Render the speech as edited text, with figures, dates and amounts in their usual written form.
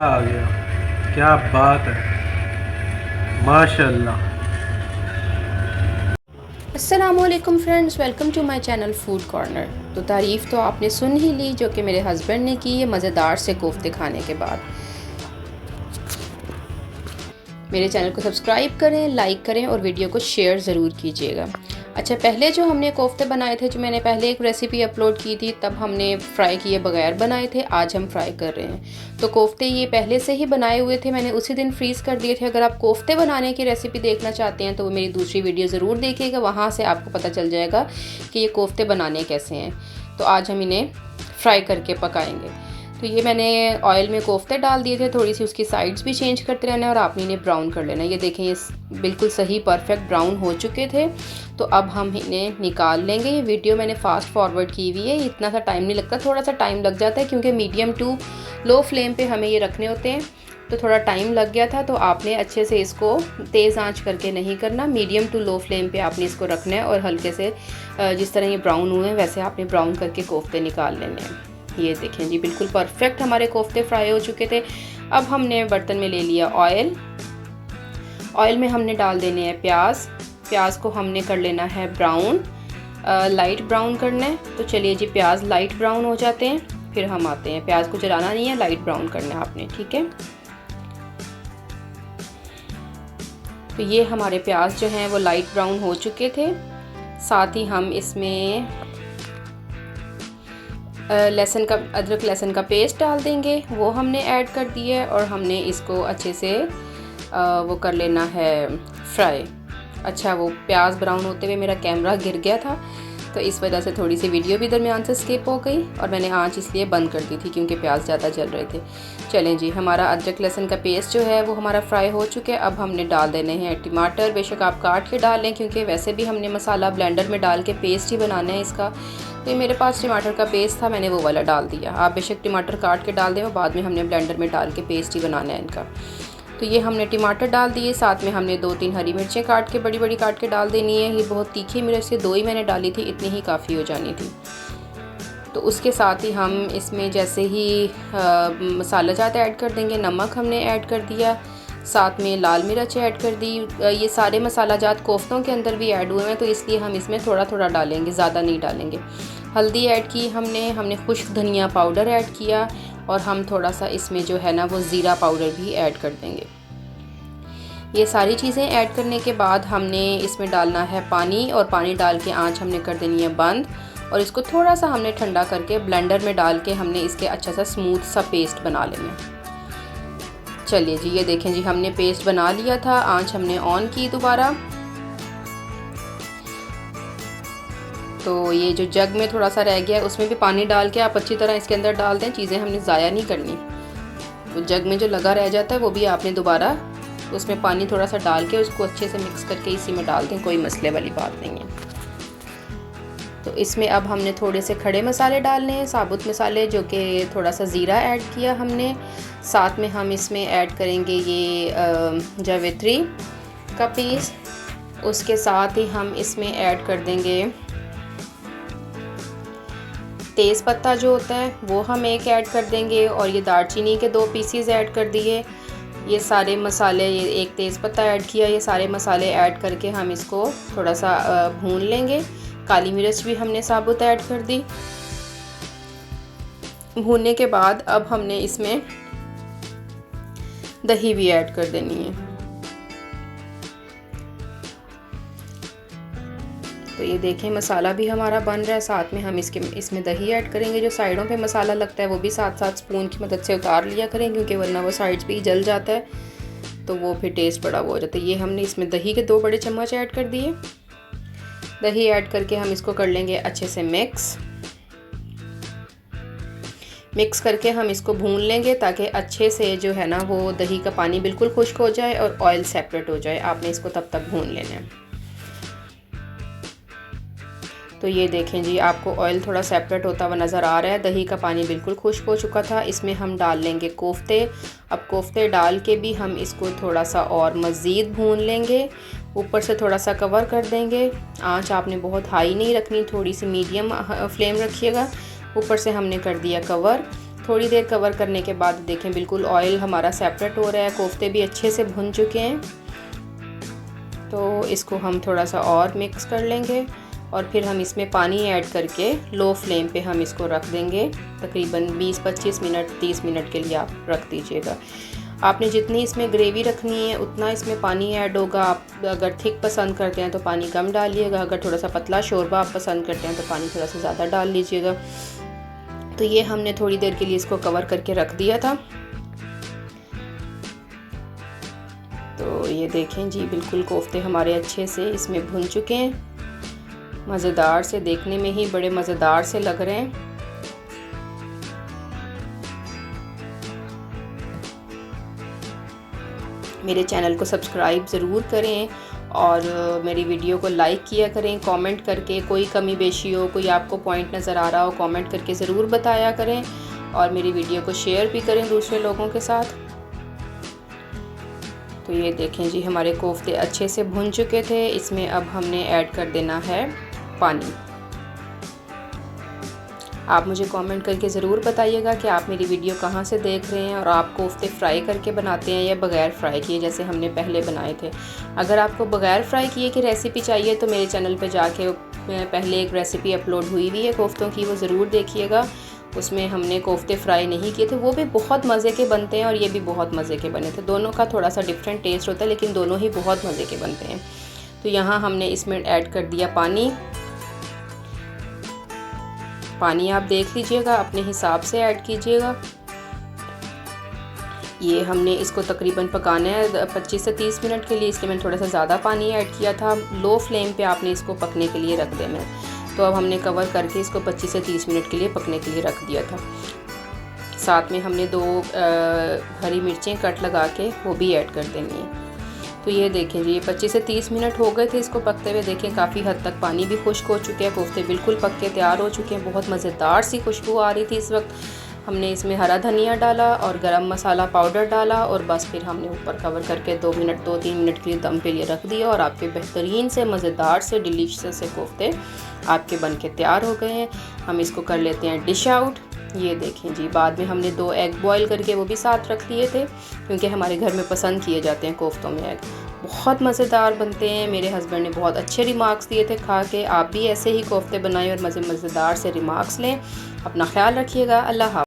आ गया। क्या बात है, माशाल्लाह। अस्सलामुअलैकुम friends, welcome to my channel food corner. तो तारीफ़ तो आपने सुन ही ली जो कि मेरे हस्बैंड ने की है मज़ेदार से कोफ्ते खाने के बाद। मेरे चैनल को सब्सक्राइब करें, लाइक करें और वीडियो को शेयर ज़रूर कीजिएगा। अच्छा, पहले जो हमने कोफ्ते बनाए थे, जो मैंने पहले एक रेसिपी अपलोड की थी, तब हमने फ्राई किए बगैर बनाए थे। आज हम फ्राई कर रहे हैं। तो कोफ्ते ये पहले से ही बनाए हुए थे, मैंने उसी दिन फ्रीज़ कर दिए थे। अगर आप कोफ्ते बनाने की रेसिपी देखना चाहते हैं तो वो मेरी दूसरी वीडियो ज़रूर देखिएगा, वहाँ से आपको पता चल जाएगा कि ये कोफ्ते बनाने कैसे हैं। तो आज हम इन्हें फ्राई करके पकाएंगे। तो ये मैंने ऑयल में कोफ्ते डाल दिए थे, थोड़ी सी उसकी साइड्स भी चेंज करते रहना है और आपने इन्हें ब्राउन कर लेना है। ये देखें, ये बिल्कुल सही परफेक्ट ब्राउन हो चुके थे। तो अब हम इन्हें निकाल लेंगे। ये वीडियो मैंने फास्ट फॉरवर्ड की हुई है, इतना सा टाइम नहीं लगता, थोड़ा सा टाइम लग जाता है क्योंकि मीडियम टू लो फ्लेम पे हमें ये रखने होते हैं। तो थोड़ा टाइम लग गया था। तो आपने अच्छे से इसको तेज़ आंच करके नहीं करना, मीडियम टू लो फ्लेम पे आपने इसको रखना है और हल्के से जिस तरह ये ब्राउन हुए हैं वैसे आपने ब्राउन करके कोफ्ते निकाल लेने हैं। ये देखें जी, बिल्कुल परफेक्ट हमारे कोफ्ते फ्राई हो चुके थे। अब हमने बर्तन में ले लिया ऑयल। ऑयल में हमने डाल देने हैं प्याज। प्याज को हमने कर लेना है ब्राउन, लाइट ब्राउन करना है। तो चलिए जी, प्याज लाइट ब्राउन हो जाते हैं फिर हम आते हैं। प्याज को जलाना नहीं है, लाइट ब्राउन करना है आपने, ठीक है। तो ये हमारे प्याज जो हैं वो लाइट ब्राउन हो चुके थे। साथ ही हम इसमें लहसुन का, अदरक लहसुन का पेस्ट डाल देंगे, वो हमने ऐड कर दिया है और हमने इसको अच्छे से वो कर लेना है फ्राई। अच्छा, वो प्याज ब्राउन होते हुए मेरा कैमरा गिर गया था, तो इस वजह से थोड़ी सी वीडियो भी दरमियान से स्किप हो गई और मैंने आंच इसलिए बंद कर दी थी क्योंकि प्याज ज़्यादा जल रहे थे। चलें जी, हमारा अदरक लहसुन का पेस्ट जो है वो हमारा फ्राई हो चुके हैं। अब हमने डाल देने हैं टमाटर। बेशक आप काट के डाल लें क्योंकि वैसे भी हमने मसाला ब्लेंडर में डाल के पेस्ट ही बनाना है इसका। तो मेरे पास टमाटर का पेस्ट था, मैंने वो वाला डाल दिया। आप बेशक टमाटर काट के डाल दें, और बाद में हमने ब्लेंडर में डाल के पेस्ट ही बनाना है इनका। तो ये हमने टमाटर डाल दिए, साथ में हमने 2-3 हरी मिर्चें काट के बड़ी बड़ी काट के डाल देनी है। ये बहुत तीखी मिर्च थी, 2 ही मैंने डाली थी, इतनी ही काफ़ी हो जानी थी। तो उसके साथ ही हम इसमें जैसे ही मसाला जात ऐड कर देंगे। नमक हमने ऐड कर दिया, साथ में लाल मिर्च ऐड कर दी। ये सारे मसाला जात कोफ्तों के अंदर भी ऐड हुए हैं, तो इसलिए हम इसमें थोड़ा थोड़ा डालेंगे, ज़्यादा नहीं डालेंगे। हल्दी ऐड की हमने खुश्क धनिया पाउडर ऐड किया और हम थोड़ा सा इसमें जो है ना वो ज़ीरा पाउडर भी ऐड कर देंगे। ये सारी चीज़ें ऐड करने के बाद हमने इसमें डालना है पानी, और पानी डाल के आँच हमने कर देनी है बंद और इसको थोड़ा सा हमने ठंडा करके ब्लेंडर में डाल के हमने इसके अच्छा सा स्मूथ सा पेस्ट बना लेना है। चलिए जी, ये देखें जी, हमने पेस्ट बना लिया था। आँच हमने ऑन की दोबारा। तो ये जो जग में थोड़ा सा रह गया उसमें भी पानी डाल के आप अच्छी तरह इसके अंदर डाल दें, चीज़ें हमने ज़ाया नहीं करनी। तो जग में जो लगा रह जाता है वो भी आपने दोबारा उसमें पानी थोड़ा सा डाल के उसको अच्छे से मिक्स करके इसी में डाल दें, कोई मसले वाली बात नहीं है। तो इसमें अब हमने थोड़े से खड़े मसाले डालने हैं, साबुत मसाले, जो कि थोड़ा सा ज़ीरा ऐड किया हमने। साथ में हम इसमें ऐड करेंगे ये जावित्री का पीस। उसके साथ ही हम इसमें ऐड कर देंगे तेज़ पत्ता जो होता है वो हम एक ऐड कर देंगे, और ये दालचीनी के 2 पीसीज ऐड कर दिए। ये सारे मसाले, ये एक तेज़ पत्ता ऐड किया, ये सारे मसाले ऐड करके हम इसको थोड़ा सा भून लेंगे। काली मिर्च भी हमने साबुत ऐड कर दी। भूनने के बाद अब हमने इसमें दही भी ऐड कर देनी है। तो ये देखें, मसाला भी हमारा बन रहा है, साथ में हम इसमें दही ऐड करेंगे। जो साइडों पे मसाला लगता है वो भी साथ साथ स्पून की मदद से उतार लिया करें, क्योंकि वरना वो साइड्स पे ही जल जाता है, तो वो फिर टेस्ट बड़ा वो हो जाता है। ये हमने इसमें दही के 2 बड़े चम्मच ऐड कर दिए। दही ऐड करके हम इसको कर लेंगे अच्छे से मिक्स करके हम इसको भून लेंगे, ताकि अच्छे से जो है ना वो दही का पानी बिल्कुल खुश्क हो जाए और ऑयल सेपरेट हो जाए। आपने इसको तब तक भून लेना है। तो ये देखें जी, आपको ऑयल थोड़ा सेपरेट होता हुआ नज़र आ रहा है, दही का पानी बिल्कुल खुश्क हो चुका था। इसमें हम डाल लेंगे कोफ्ते। अब कोफ्ते डाल के भी हम इसको थोड़ा सा और मज़ीद भून लेंगे। ऊपर से थोड़ा सा कवर कर देंगे। आंच आपने बहुत हाई नहीं रखनी, थोड़ी सी मीडियम फ्लेम रखिएगा। ऊपर से हमने कर दिया कवर। थोड़ी देर कवर करने के बाद देखें बिल्कुल ऑयल हमारा सेपरेट हो रहा है, कोफ्ते भी अच्छे से भुन चुके हैं। तो इसको हम थोड़ा सा और मिक्स कर लेंगे और फिर हम इसमें पानी ऐड करके लो फ्लेम पे हम इसको रख देंगे। तकरीबन 20-25 मिनट 30 मिनट के लिए आप रख दीजिएगा। आपने जितनी इसमें ग्रेवी रखनी है उतना इसमें पानी ऐड होगा। आप अगर थिक पसंद करते हैं तो पानी कम डालिएगा, अगर थोड़ा सा पतला शोरबा आप पसंद करते हैं तो पानी थोड़ा सा ज़्यादा डाल लीजिएगा। तो ये हमने थोड़ी देर के लिए इसको कवर करके रख दिया था। तो ये देखें जी बिल्कुल कोफ्ते हमारे अच्छे से इसमें भुन चुके हैं, मज़ेदार से, देखने में ही बड़े मज़ेदार से लग रहे हैं। मेरे चैनल को सब्सक्राइब ज़रूर करें और मेरी वीडियो को लाइक किया करें। कमेंट करके कोई कमी बेशी हो, कोई आपको पॉइंट नज़र आ रहा हो, कमेंट करके ज़रूर बताया करें और मेरी वीडियो को शेयर भी करें दूसरे लोगों के साथ। तो ये देखें जी हमारे कोफ्ते अच्छे से भुन चुके थे। इसमें अब हमने ऐड कर देना है पानी। आप मुझे कमेंट करके ज़रूर बताइएगा कि आप मेरी वीडियो कहाँ से देख रहे हैं और आप कोफ्ते फ्राई करके बनाते हैं या बग़ैर फ्राई किए जैसे हमने पहले बनाए थे। अगर आपको बग़ैर फ्राई किए की रेसिपी चाहिए तो मेरे चैनल पे जाके पहले एक रेसिपी अपलोड हुई है कोफ्तों की, वो ज़रूर देखिएगा। उसमें हमने कोफ्ते फ्राई नहीं किए थे, वो भी बहुत मज़े के बनते हैं और ये भी बहुत मज़े के बने थे। दोनों का थोड़ा सा डिफरेंट टेस्ट होता है लेकिन दोनों ही बहुत मज़े के बनते हैं। तो यहाँ हमने इसमें ऐड कर दिया पानी। पानी आप देख लीजिएगा, अपने हिसाब से ऐड कीजिएगा। ये हमने इसको तकरीबन पकाना है 25 से 30 मिनट के लिए, इसलिए मैंने थोड़ा सा ज़्यादा पानी ऐड किया था। लो फ्लेम पे आपने इसको पकने के लिए रख देना है। तो अब हमने कवर करके इसको 25 से 30 मिनट के लिए पकने के लिए रख दिया था। साथ में हमने 2 हरी मिर्चें कट लगा के वो भी ऐड कर देनी है। तो ये देखें जी 25 से 30 मिनट हो गए थे इसको पकते हुए। देखें काफ़ी हद तक पानी भी खुश्क हो चुके हैं, कोफ्ते बिल्कुल पक के तैयार हो चुके हैं। बहुत मज़ेदार सी खुशबू आ रही थी इस वक्त। हमने इसमें हरा धनिया डाला और गरम मसाला पाउडर डाला और बस फिर हमने ऊपर कवर करके 2-3 मिनट के लिए दम पे लिए रख दिया और आपके बेहतरीन से मज़ेदार से डिलीशियस से कोफ्ते आपके बन के तैयार हो गए हैं। हम इसको कर लेते हैं डिश आउट। ये देखें जी बाद में हमने 2 एग बॉईल करके वो भी साथ रख लिए थे क्योंकि हमारे घर में पसंद किए जाते हैं कोफ्तों में एग। बहुत मज़ेदार बनते हैं। मेरे हस्बैंड ने बहुत अच्छे रिमार्क्स दिए थे खा के। आप भी ऐसे ही कोफ्ते बनाएं और मज़ेदार से रिमार्क्स लें। अपना ख्याल रखिएगा। अल्लाह हाफ़िज़।